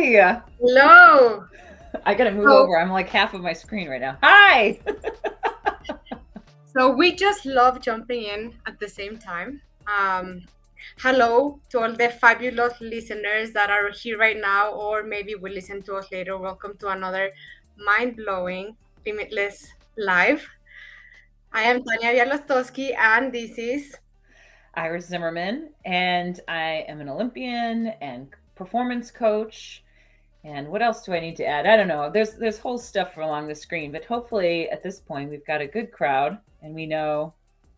Hi. Hello. I gotta move So, over. I'm like half of my screen right now. Hi. so, we just love jumping in at the same time. Um, Hello to all the fabulous listeners that are here right now, or maybe will listen to us later. Welcome to another mind-blowing Limitless live. I am Tanya Bialostozky, and this is Iris Zimmerman, and I am an Olympian and performance coach. And what else do I need to add? I don't know. There's whole stuff along the screen, but hopefully at this point we've got a good crowd and we know,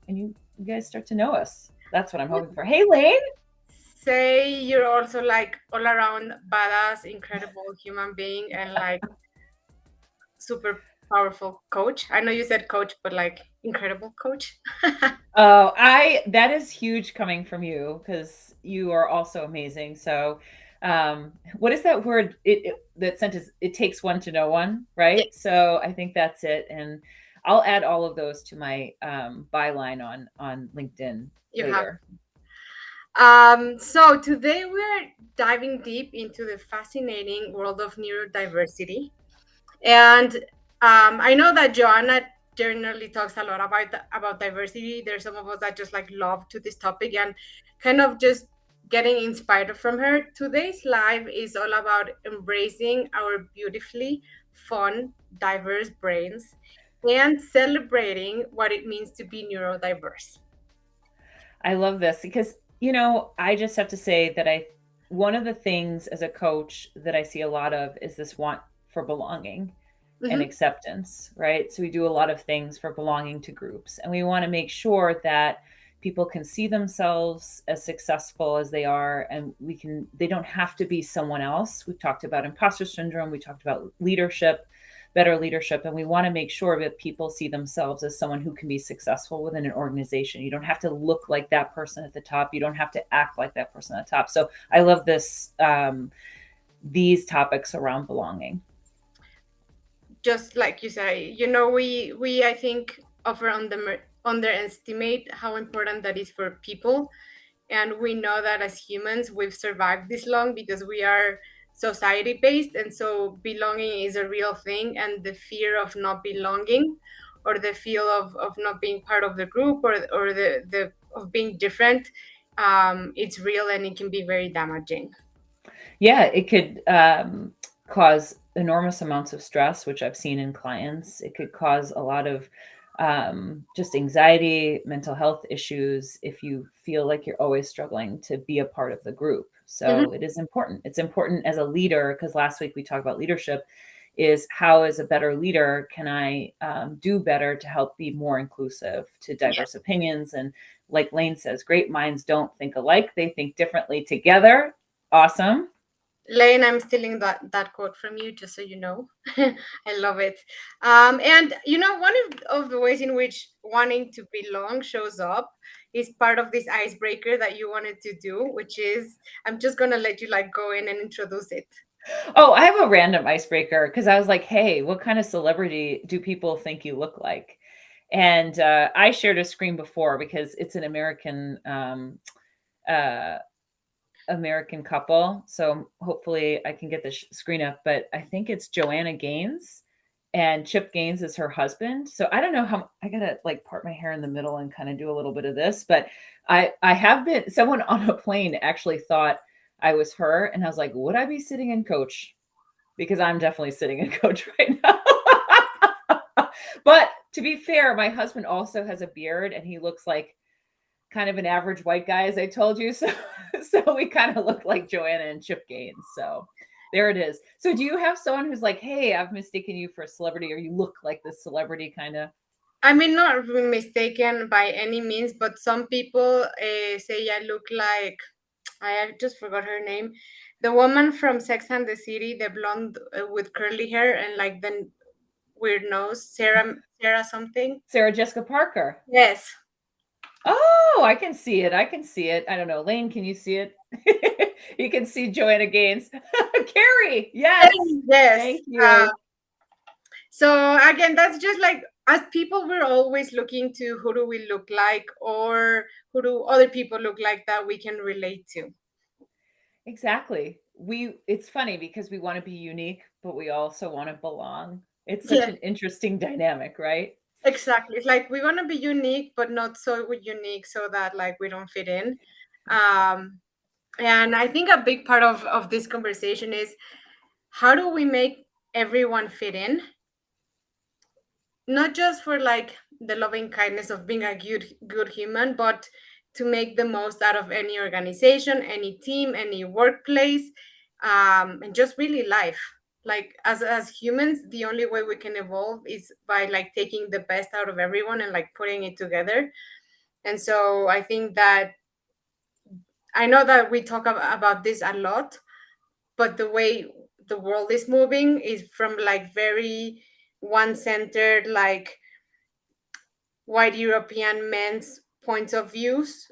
and you guys start to know us. That's what I'm hoping for. Hey, Lane. say you're also like all around badass, incredible human being, and like super powerful coach. I know you said coach, but like incredible coach. Oh, I that is huge coming from you because you are also amazing. So, what is that word? That sentence. It takes one to know one, Yeah, right? So I think that's it, and I'll add all of those to my byline on LinkedIn you have. later. So today we're diving deep into the fascinating world of neurodiversity. And I know that Joanna generally talks a lot about diversity. There's some of us that just like love to this topic and kind of just getting inspired from her. Today's live is all about embracing our beautifully fun, diverse brains and celebrating what it means to be neurodiverse. I love this because I just have to say that I one of the things as a coach that I see a lot of is this want for belonging and Mhm. acceptance, right? So we do a lot of things for belonging to groups, and we want to make sure that people can see themselves as successful as they are, and they don't have to be someone else. We've talked about imposter syndrome, we talked about leadership, better leadership, and we want to make sure that people see themselves as someone who can be successful within an organization. You don't have to look like that person at the top, you don't have to act like that person at the top. So I love this, these topics around belonging. Just like you say, we I think underestimate how important that is for people, and we know that as humans we've survived this long because we are society based, and so belonging is a real thing, and the fear of not belonging or the feel of not being part of the group or the of being different, it's real and it can be very damaging. Yeah, it could cause enormous amounts of stress, which I've seen in clients. It could cause a lot of just anxiety, mental health issues if you feel like you're always struggling to be a part of the group. Mhm. So it is important. It's important as a leader, because last week we talked about leadership, is how, as a better leader, can I do better to help be more inclusive to Yeah. diverse opinions? And like Lane says, great minds don't think alike, they think differently together. Awesome. Lane, I'm stealing that quote from you, just so you know. I love it. And one of the ways in which wanting to belong shows up is part of this icebreaker that you wanted to do, which is I'm just gonna let you like go in and introduce it. Oh, I have a random icebreaker because I was like, hey, what kind of celebrity do people think you look like? And I shared a screen before because it's an uh, American couple. So hopefully I can get the screen up. But I think it's Joanna Gaines, and Chip Gaines is her husband. So I don't know how I gotta like part my hair in the middle and kind of do a little bit of this. But I have been, someone on a plane actually thought I was her, and I was like, would I be sitting in coach? Because I'm definitely sitting in coach right now. But to be fair, my husband also has a beard and he looks like kind of an average white guy, as I told you. So, so we kind of look like Joanna and Chip Gaines. So there it is. So do you have someone who's like, hey, I've mistaken you for a celebrity, or you look like this celebrity kind of? I mean, not mistaken by any means, but some people say I look like I just forgot her name, the woman from Sex and the City, the blonde with curly hair and like the weird nose, Sarah something. Sarah Jessica Parker. Yes. Oh, I can see it. I can see it. I don't know. Lane, can you see it? You can see Joanna Gaines. Carrie, yes. Yes. Thank you. So again, that's just like as people, we're always looking to who do we look like or who do other people look like that we can relate to. Exactly. it's funny because we want to be unique, but we also want to belong. It's such Yeah, an interesting dynamic, right? exactly. It's like we want to be unique, but not so unique so that like we don't fit in. Um, and I think a big part of this conversation is how do we make everyone fit in, not just for like the loving kindness of being a good human, but to make the most out of any organization, any team, any workplace, and just really life. Like as humans, the only way we can evolve is by like taking the best out of everyone and like putting it together. And so I think that I know that we talk about this a lot, but the way the world is moving is from like very one centered, like white European men's points of views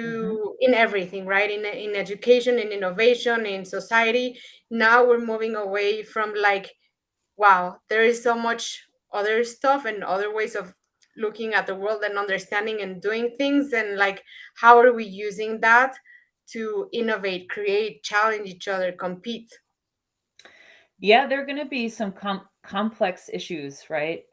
Hmm. to in everything, right? In education, in innovation, in society. Now we're moving away from like, wow, there is so much other stuff and other ways of looking at the world and understanding and doing things, and like how are we using that to innovate, create, challenge each other, compete. Yeah, there are going to be some complex issues, right,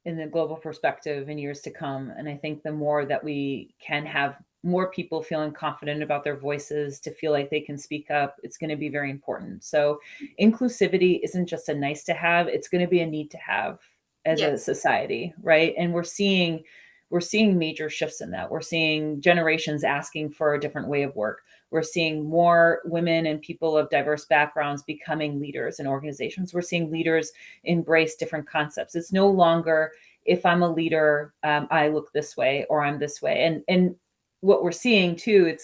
in the global perspective in years to come. And I think the more that we can have more people feeling confident about their voices, to feel like they can speak up, it's going to be very important. So, inclusivity isn't just a nice to have; it's going to be a need to have as a Yes. society, right? And we're seeing major shifts in that. We're seeing generations asking for a different way of work. We're seeing more women and people of diverse backgrounds becoming leaders in organizations. We're seeing leaders embrace different concepts. It's no longer, if I'm a leader, I look this way or I'm this way. And what we're seeing too,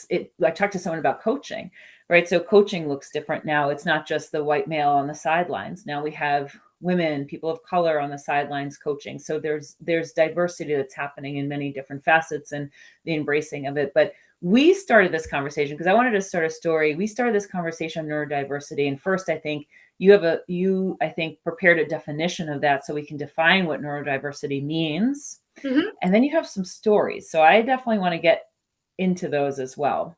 I talked to someone about coaching, right? So coaching looks different now. It's not just the white male on the sidelines. Now we have women, people of color on the sidelines coaching. So there's diversity that's happening in many different facets and the embracing of it. But we started this conversation because I wanted to start a story. We started this conversation on neurodiversity. And first, I think I think prepared a definition of that so we can define what neurodiversity means. Mhm. And then you have some stories. So I definitely want to get into those as well.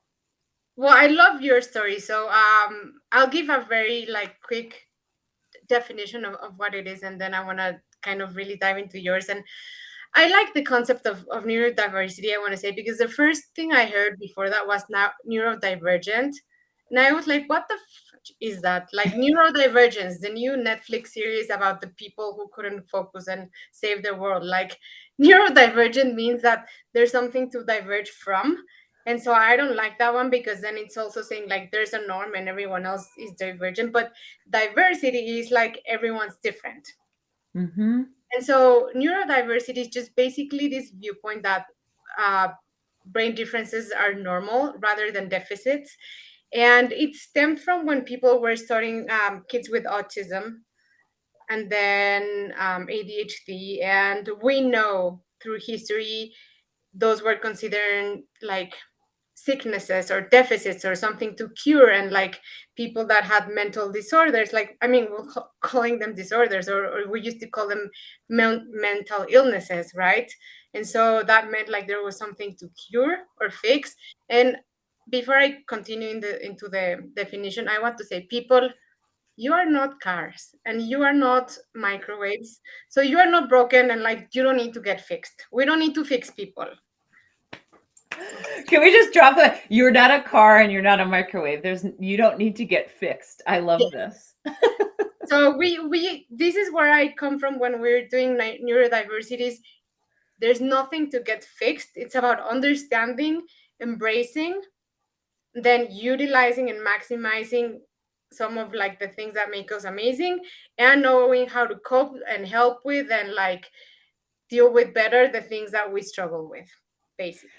Well, I love your story, so I'll give a very like quick definition of what it is, and then I want to kind of really dive into yours. And I like the concept of neurodiversity, I want to say, because the first thing I heard before that was now neurodivergent. And I was like, what the is that? Like neurodivergence, the new Netflix series about the people who couldn't focus and save the world. Like neurodivergent means that there's something to diverge from. And so I don't like that one because then it's also saying like there's a norm and everyone else is divergent. But diversity is like everyone's different. Mm-hmm. And so neurodiversity is just basically this viewpoint that uh, brain differences are normal rather than deficits. And it stemmed from when people were studying kids with autism and then ADHD. And we know through history, those were considered like sicknesses or deficits or something to cure, and like people that had mental disorders, like I mean we're calling them disorders, or we used to call them mental illnesses, right? And so that meant like there was something to cure or fix. And before I continue into the definition, I want to say, people, you are not cars and you are not microwaves, so you are not broken and like you don't need to get fixed. We don't need to fix people. Can we just drop that? You're not a car and you're not a microwave. You don't need to get fixed. I love this. So we this is where I come from when we're doing neurodiversities. There's nothing to get fixed. It's about understanding, embracing, then utilizing and maximizing some of like the things that make us amazing, and knowing how to cope and help with and like deal with better the things that we struggle with, basically.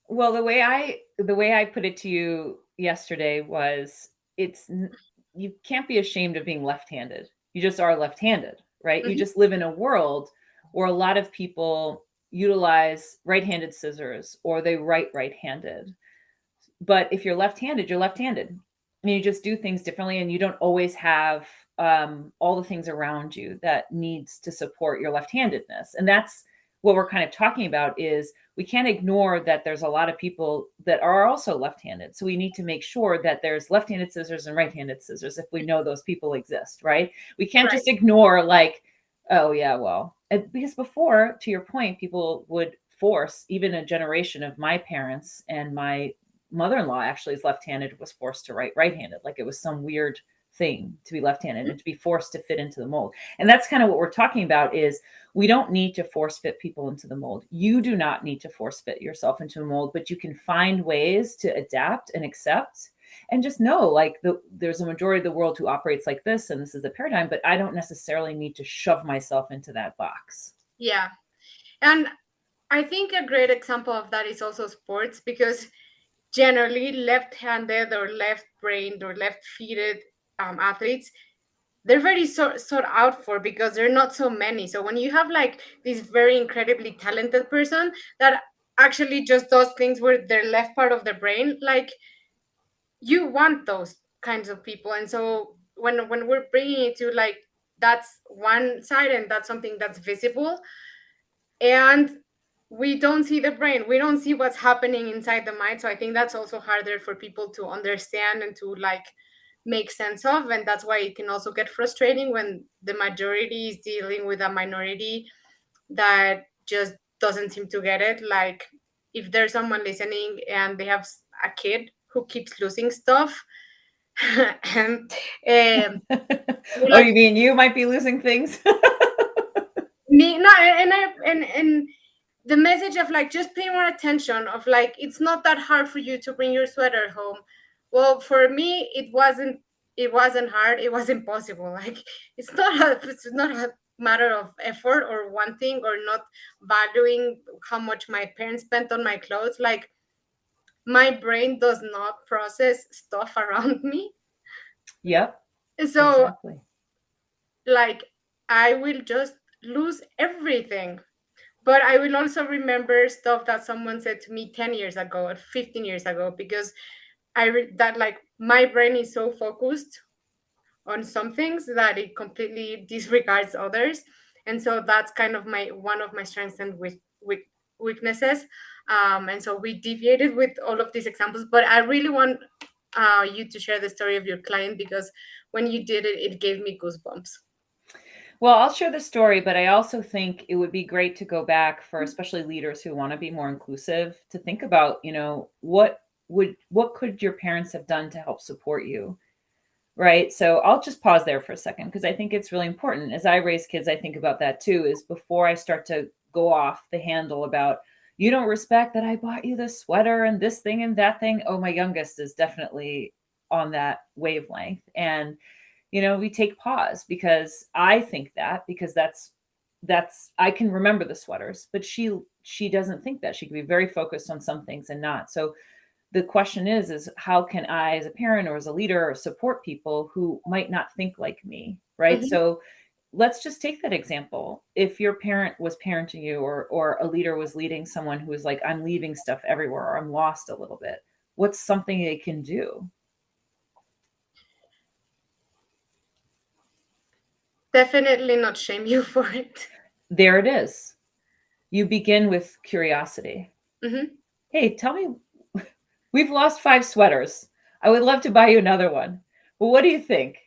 Well, the way I put it to you yesterday was you can't be ashamed of being left-handed. You just are left-handed, right? You Mhm. just live in a world where a lot of people utilize right-handed scissors or they write right-handed. But if you're left-handed, you're left-handed. And you just do things differently and you don't always have all the things around you that needs to support your left-handedness. And that's what we're kind of talking about is we can't ignore that there's a lot of people that are also left-handed. So we need to make sure that there's left-handed scissors and right-handed scissors if we know those people exist, right? We can't Right. just ignore like, oh yeah, well, because before, to your point, people would force, even a generation of my parents, and my mother-in-law actually is left-handed, was forced to write right-handed, like it was some weird thing to be left-handed and to be forced to fit into the mold. And that's kind of what we're talking about is we don't need to force fit people into the mold. You do not need to force fit yourself into a mold, but you can find ways to adapt and accept and just know like there's a majority of the world who operates like this and this is the paradigm, but I don't necessarily need to shove myself into that box. Yeah. And I think a great example of that is also sports, because generally left-handed or left-brained or left-feeted athletes, they're very sought out for because there are not so many. So when you have like this very incredibly talented person that actually just does things with their left part of the brain, like you want those kinds of people. And so when we're bringing it to like that's one side and that's something that's visible, and we don't see the brain, we don't see what's happening inside the mind. So I think that's also harder for people to understand and to like make sense of, and that's why it can also get frustrating when the majority is dealing with a minority that just doesn't seem to get it. Like if there's someone listening and they have a kid who keeps losing stuff and Oh, like you mean you might be losing things? me, no, and the message of like just pay more attention of like it's not that hard for you to bring your sweater home. Well, for me it wasn't hard, it was impossible. Like it's not a matter of effort or wanting or not valuing how much my parents spent on my clothes. Like my brain does not process stuff around me. Yep, So exactly. like I will just lose everything. But I will also remember stuff that someone said to me 10 years ago or 15 years ago, because that like my brain is so focused on some things that it completely disregards others. And so that's kind of my one of my strengths and with weaknesses. And so we deviated with all of these examples, but I really want you to share the story of your client, because when you did it, it gave me goosebumps. Well, I'll share the story, but I also think it would be great to go back for especially leaders who want to be more inclusive to think about, what could your parents have done to help support you? Right? So I'll just pause there for a second because I think it's really important. As I raise kids, I think about that too, is before I start to go off the handle about you don't respect that I bought you this sweater and this thing and that thing. Oh, my youngest is definitely on that wavelength. And we take pause because I think that because that's I can remember the sweaters, but she doesn't think that. She can be very focused on some things and not. So the question is how can I as a parent or as a leader support people who might not think like me, right? Mhm. So let's just take that example. If your parent was parenting you or a leader was leading someone who was like, I'm leaving stuff everywhere or I'm lost a little bit, what's something they can do? Definitely not shame you for it. There it is. You begin with curiosity. Hmm. Hey, tell me, we've lost 5 sweaters. I would love to buy you another one. Well, what do you think?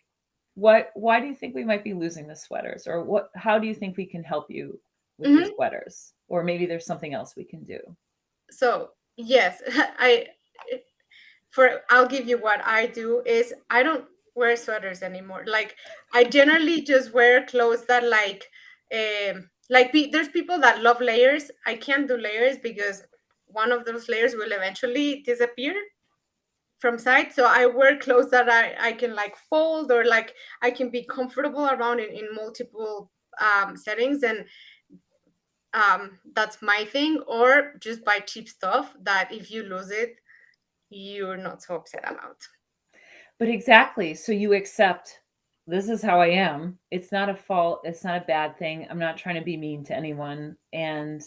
Why do you think we might be losing the sweaters? Or how do you think we can help you with your Hmm. sweaters? Or maybe there's something else we can do. So yes, I for I'll give you what I do is I don't wear sweaters anymore. Like I generally just wear clothes that there's people that love layers. I can't do layers because one of those layers will eventually disappear from sight. So I wear clothes that I can like fold, or like I can be comfortable around in multiple settings. And that's my thing. Or just buy cheap stuff that if you lose it, you're not so upset about. But exactly. So you accept this is how I am. It's not a fault. It's not a bad thing. I'm not trying to be mean to anyone. And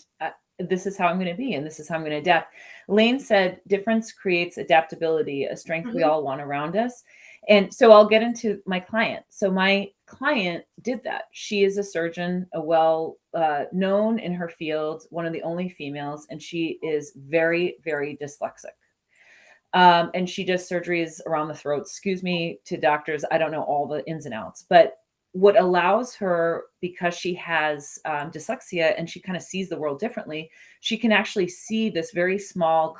this is how I'm going to be. And this is how I'm going to adapt. Lane said difference creates adaptability, a strength we Mhm. all want around us. And so I'll get into my client. So my client did that. She is a surgeon, a well known in her field, one of the only females, and she is very, very dyslexic. And she does surgeries around the throat. Excuse me to doctors, I don't know all the ins and outs, but what allows her, because she has dyslexia and she kind of sees the world differently, she can actually see this very small,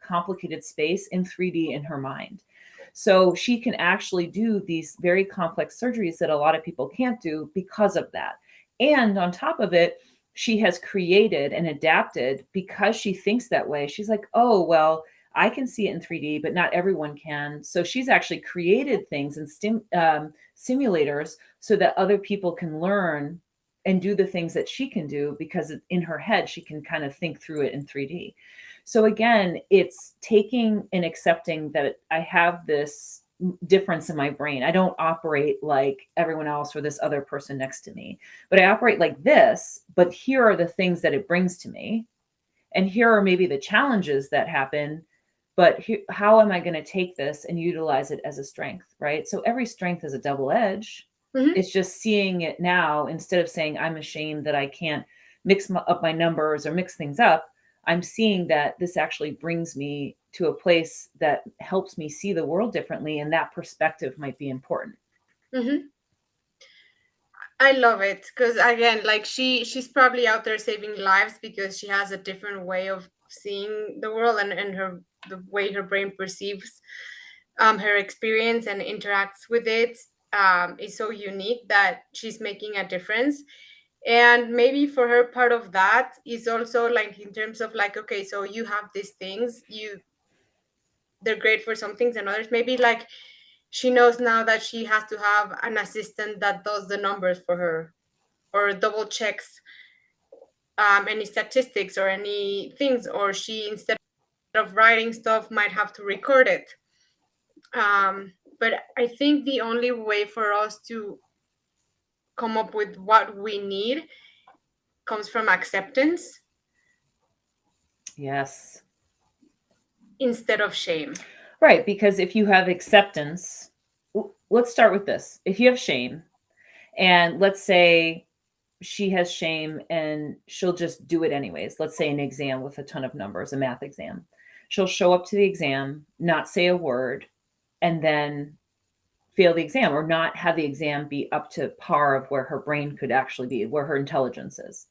complicated space in 3D in her mind. So she can actually do these very complex surgeries that a lot of people can't do because of that. And on top of it, she has created and adapted because she thinks that way. She's like, oh, well, I can see it in 3D, but not everyone can. So she's actually created things and simulators so that other people can learn and do the things that she can do, because in her head, she can kind of think through it in 3D. So again, it's taking and accepting that I have this difference in my brain. I don't operate like everyone else or this other person next to me, but I operate like this. But here are the things that it brings to me. And here are maybe the challenges that happen, but how am I going to take this and utilize it as a strength, right? So every strength is a double edge. Hmm. It's just seeing it now, instead of saying I'm ashamed that I can't up my numbers or mix things up. I'm seeing that this actually brings me to a place that helps me see the world differently, and that perspective might be important. Hmm. I love it because again, like she's probably out there saving lives because she has a different way of seeing the world, and her the way her brain perceives her experience and interacts with it is so unique that she's making a difference. And maybe for her, part of that is also like in terms of like, okay, so you have these things, they're great for some things and others. Maybe like she knows now that she has to have an assistant that does the numbers for her or double checks any statistics or any things, or she, instead of writing stuff, might have to record it. But I think the only way for us to come up with what we need comes from acceptance Yes. instead of shame. Right. Because if you have acceptance, let's start with this. If you have shame, and let's say she has shame and she'll just do it anyways. Let's say an exam with a ton of numbers, a math exam. She'll show up to the exam, not say a word, and then fail the exam, or not have the exam be up to par of where her brain could actually be, where her intelligence is.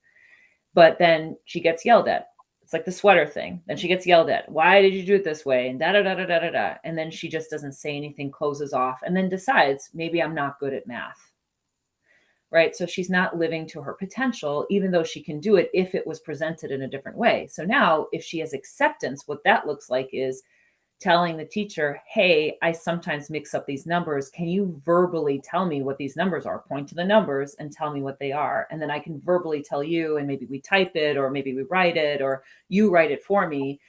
But then she gets yelled at. It's like the sweater thing. Then she gets yelled at. Why did you do it this way? And da da da da da da da. And then she just doesn't say anything, closes off, and then decides maybe I'm not good at math. Right? So she's not living to her potential, even though she can do it if it was presented in a different way. So now, if she has acceptance, what that looks like is telling the teacher, hey, I sometimes mix up these numbers. Can you verbally tell me what these numbers are? Point to the numbers and tell me what they are. And then I can verbally tell you, and maybe we type it, or maybe we write it, or you write it for me.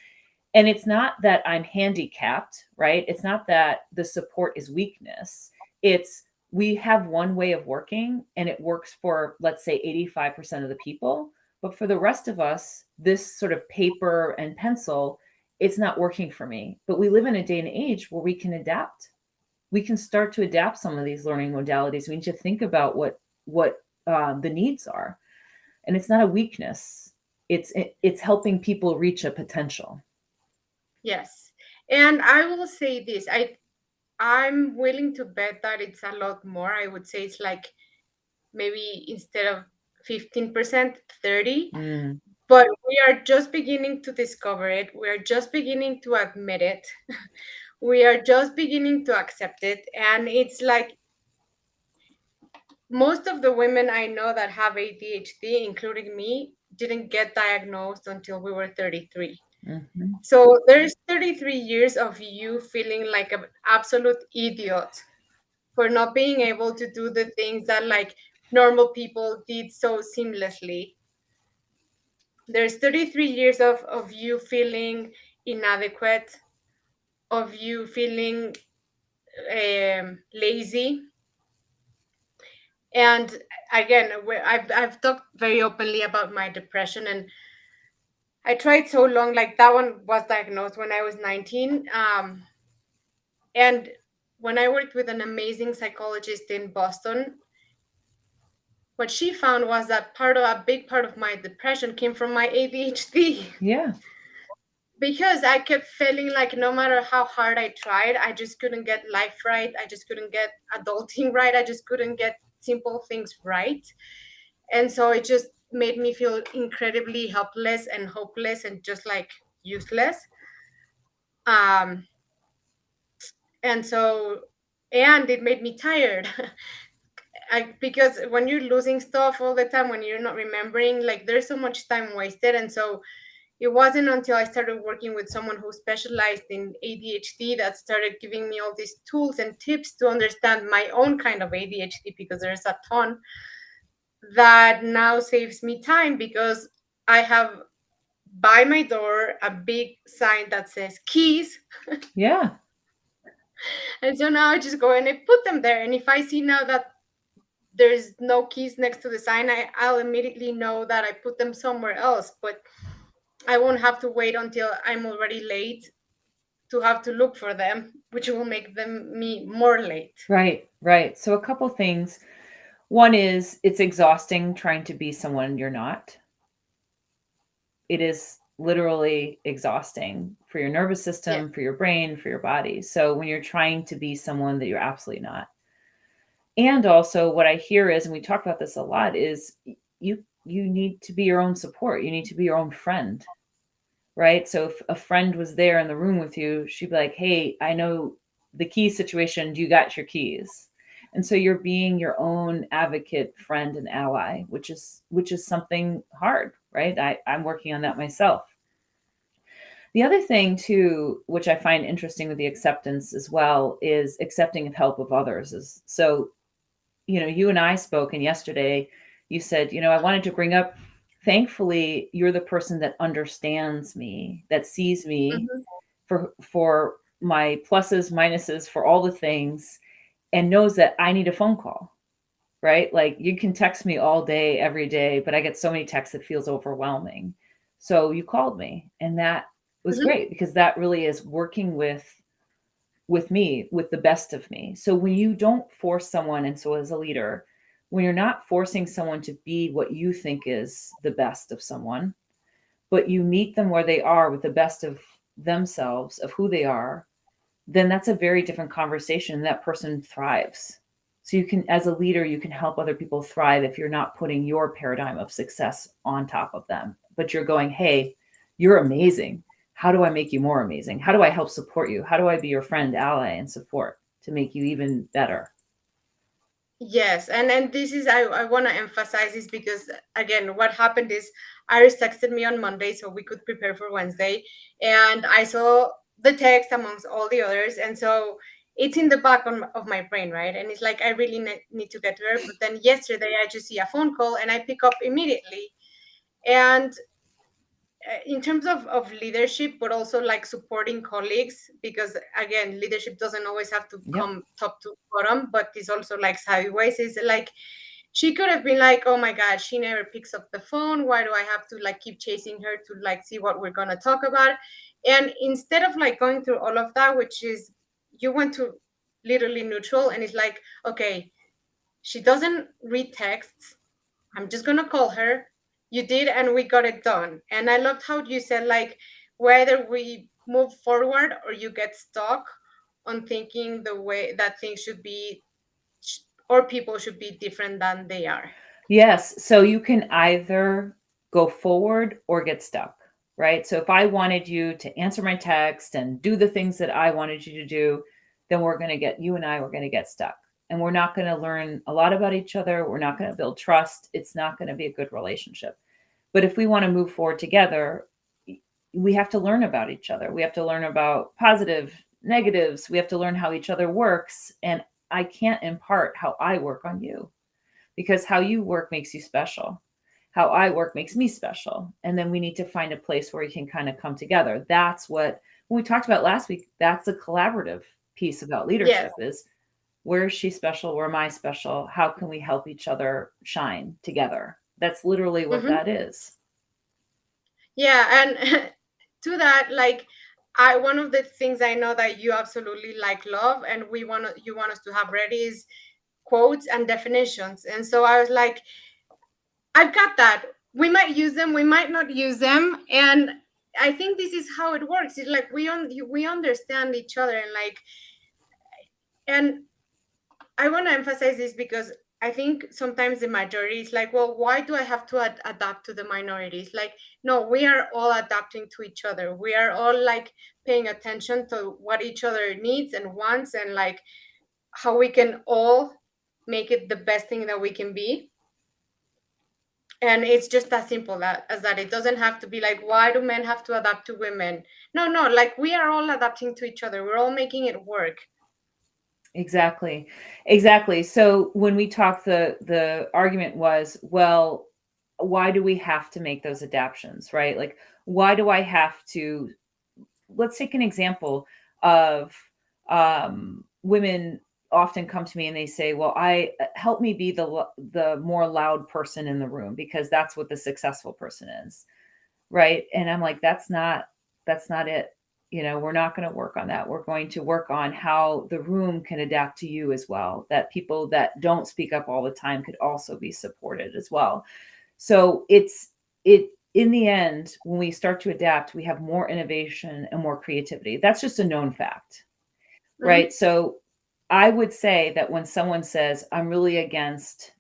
And it's not that I'm handicapped, right? It's not that the support is weakness. It's we have one way of working and it works for, let's say, 85% of the people. But for the rest of us, this sort of paper and pencil, it's not working for me. But we live in a day and age where we can adapt. We can start to adapt some of these learning modalities. We need to think about what the needs are, and it's not a weakness. It's helping people reach a potential. Yes. And I will say this, I'm willing to bet that it's a lot more. I would say it's like maybe instead of 15%, 30. Mm. But we are just beginning to discover it. We are just beginning to admit it. We are just beginning to accept it. And it's like most of the women I know that have ADHD, including me, didn't get diagnosed until we were 33. Mm-hmm. So there's 33 years of you feeling like an absolute idiot for not being able to do the things that like normal people did so seamlessly. There's 33 years of you feeling inadequate, of you feeling lazy. And again, I've talked very openly about my depression, and I tried so long. Like that one was diagnosed when I was 19. And when I worked with an amazing psychologist in Boston, what she found was that a big part of my depression came from my ADHD. Yeah. Because I kept feeling like no matter how hard I tried, I just couldn't get life right. I just couldn't get adulting right. I just couldn't get simple things right. And so it just made me feel incredibly helpless and hopeless and just like useless. Um, and so, and it made me tired. Because when you're losing stuff all the time, when you're not remembering, like there's so much time wasted. And so it wasn't until I started working with someone who specialized in ADHD that started giving me all these tools and tips to understand my own kind of ADHD, because there's a ton that now saves me time, because I have by my door a big sign that says keys. Yeah. And so now I just go and I put them there. And if I see now that there's no keys next to the sign, I'll immediately know that I put them somewhere else. But I won't have to wait until I'm already late to have to look for them, which will make them me more late. Right. Right. So a couple things. One is it's exhausting trying to be someone you're not. It is literally exhausting for your nervous Yes. system, for your brain, for your body. So when you're trying to be someone that you're absolutely not. And also what I hear is, and we talk about this a lot, is you need to be your own support. You need to be your own friend, right? So if a friend was there in the room with you, she'd be like, "Hey, I know the key situation. Do you got your keys?" And so you're being your own advocate, friend, and ally, which is something hard, right? I'm working on that myself. The other thing too, which I find interesting with the acceptance as well, is accepting of help of others. Is so, you and I spoke, and yesterday you said, I wanted to bring up, thankfully, you're the person that understands me, that sees me Mm-hmm. for my pluses, minuses, for all the things, and knows that I need a phone call, right? Like you can text me all day, every day, but I get so many texts that feels overwhelming. So you called me, and that was Mm-hmm. great because that really is working with me, with the best of me. So when you don't force someone, and so as a leader, when you're not forcing someone to be what you think is the best of someone, but you meet them where they are with the best of themselves, of who they are, then that's a very different conversation. That person thrives. So you can, as a leader, you can help other people thrive if you're not putting your paradigm of success on top of them, but you're going, hey, you're amazing. How do I make you more amazing? How do I help support you? How do I be your friend, ally, and support to make you even better? Yes, and this is I want to emphasize this, because again, what happened is Iris texted me on Monday so we could prepare for Wednesday, and I saw the text amongst all the others, and so it's in the back of my brain, right? And it's like I really need to get to her. But then yesterday I just see a phone call and I pick up immediately. And in terms of leadership, but also like supporting colleagues, because again, leadership doesn't always have to Yep. come top to bottom, but it's also like sideways. Is like she could have been like, oh my god, she never picks up the phone, why do I have to like keep chasing her to like see what we're gonna talk about? And instead of like going through all of that, which is, you went to literally neutral, and it's like, okay, she doesn't read texts, I'm just gonna call her. You did, and we got it done. And I loved how you said, like, whether we move forward or you get stuck on thinking the way that things should be, or people should be different than they are. Yes. So you can either go forward or get stuck, right? So if I wanted you to answer my text and do the things that I wanted you to do, then you and I, we're going to get stuck. And we're not going to learn a lot about each other. We're not going to build trust. It's not going to be a good relationship. But if we want to move forward together, we have to learn about each other. We have to learn about positive, negatives. We have to learn how each other works. And I can't impart how I work on you because how you work makes you special. How I work makes me special. And then we need to find a place where we can kind of come together. That's what, when we talked about last week, that's a collaborative piece about Yes. leadership is where is she special? Where am I special? How can we help each other shine together? That's literally what Mm-hmm. that is. Yeah, and to that, like, one of the things I know that you absolutely like love, and you want us to have ready is quotes and definitions. And so I was like, I've got that. We might use them, we might not use them, and I think this is how it works. It's like we understand each other, and like, and I want to emphasize this because I think sometimes the majority is like, well, why do I have to adapt to the minorities? Like, no, we are all adapting to each other. We are all like paying attention to what each other needs and wants, and like how we can all make it the best thing that we can be. And it's just as simple as that. It doesn't have to be like, why do men have to adapt to women? No, no, like we are all adapting to each other. We're all making it work. Exactly. Exactly. So when we talked, the argument was, well, why do we have to make those adaptions, right? Like, why do I have to, let's take an example of women often come to me and they say, well, I help me be the more loud person in the room because that's what the successful person is, right? And I'm like, that's not it. We're not going to work on that. We're going to work on how the room can adapt to you as well, that people that don't speak up all the time could also be supported as well. So it in the end, when we start to adapt, we have more innovation and more creativity. That's just a known fact, Mm-hmm. right? So I would say that when someone says, I'm really against,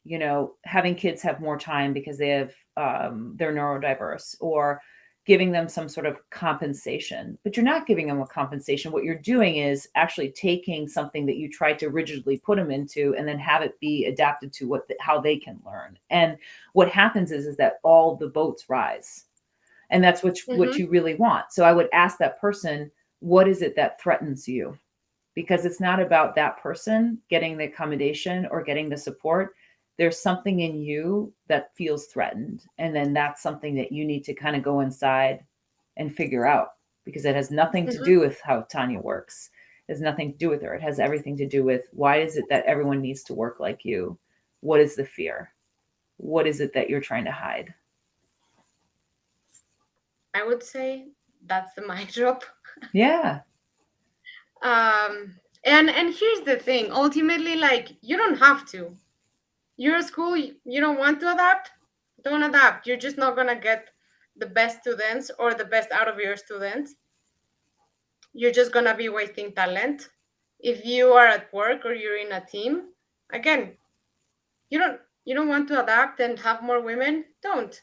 having kids have more time because they're neurodiverse, or giving them some sort of compensation, but you're not giving them a compensation. What you're doing is actually taking something that you tried to rigidly put them into and then have it be adapted to how they can learn. And what happens is that all the boats rise. And that's what Mm-hmm. you really want. So I would ask that person, what is it that threatens you? Because it's not about that person getting the accommodation or getting the support. There's something in you that feels threatened. And then that's something that you need to kind of go inside and figure out, because it has nothing to Mm-hmm. do with how Tanya works. It has nothing to do with her. It has everything to do with, why is it that everyone needs to work like you? What is the fear? What is it that you're trying to hide? I would say that's the mic drop. Yeah. And here's the thing. Ultimately, like you don't have to. You're a school. You don't want to adapt. Don't adapt. You're just not gonna get the best students or the best out of your students. You're just gonna be wasting talent. If you are at work or you're in a team, again, you don't want to adapt and have more women. Don't.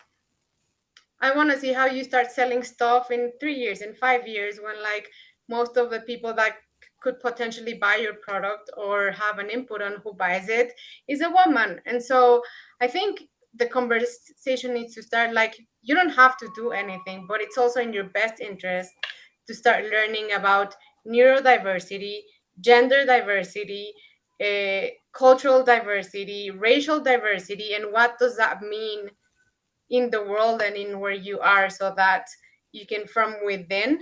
I want to see how you start selling stuff in 3 years, in 5 years, when like most of the people that could potentially buy your product or have an input on who buys it is a woman. And so I think the conversation needs to start like you don't have to do anything, but it's also in your best interest to start learning about neurodiversity, gender diversity, cultural diversity, racial diversity, and what does that mean in the world and in where you are, so that you can from within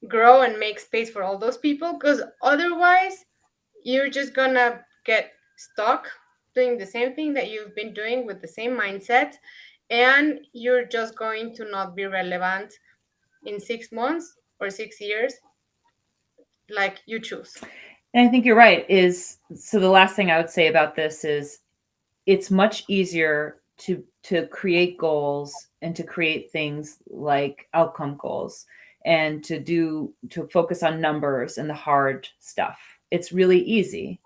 grow and make space for all those people, because otherwise you're just gonna get stuck doing the same thing that you've been doing with the same mindset, and you're just going to not be relevant in 6 months or 6 years, like you choose. And I think you're right. So the last thing I would say about this is, it's much easier to create goals and to create things like outcome goals, and to focus on numbers and the hard stuff. It's really easy.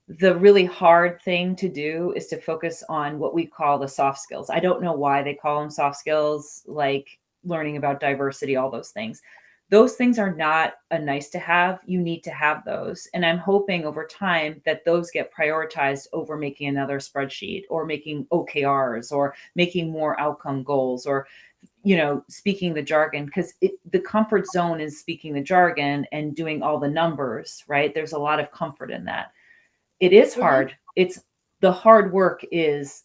The really hard thing to do is to focus on what we call the soft skills. I don't know why they call them soft skills, like learning about diversity, all those things. Those things are not a nice to have. You need to have those. And I'm hoping over time that those get prioritized over making another spreadsheet or making OKRs or making more outcome goals, or speaking the jargon, because the comfort zone is speaking the jargon and doing all the numbers, right? There's a lot of comfort in that. It is Mm-hmm. hard. It's The hard work is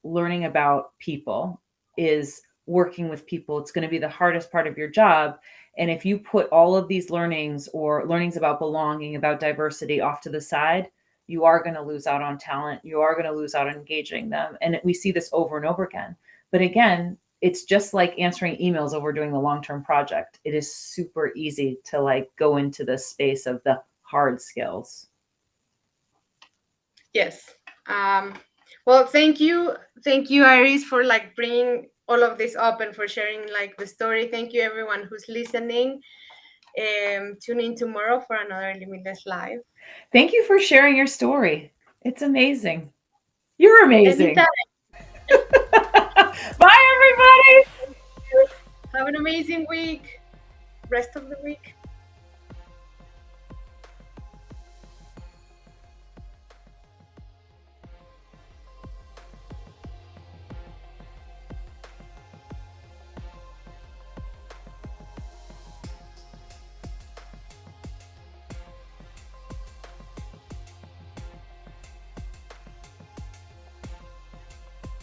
learning about people, is working with people. It's going to be the hardest part of your job. And if you put all of these learnings or learnings about belonging, about diversity off to the side, you are going to lose out on talent. You are going to lose out on engaging them. And we see this over and over again. But again, it's just like answering emails over doing the long-term project. It is super easy to like go into the space of the hard skills. Yes. Well, thank you, Iris, for like bringing all of this up and for sharing like the story. Thank you, everyone who's listening. Tune in tomorrow for another Limitless Live. Thank you for sharing your story. It's amazing. You're Anytime. amazing. Bye, everybody. Have an amazing week. Rest of the week.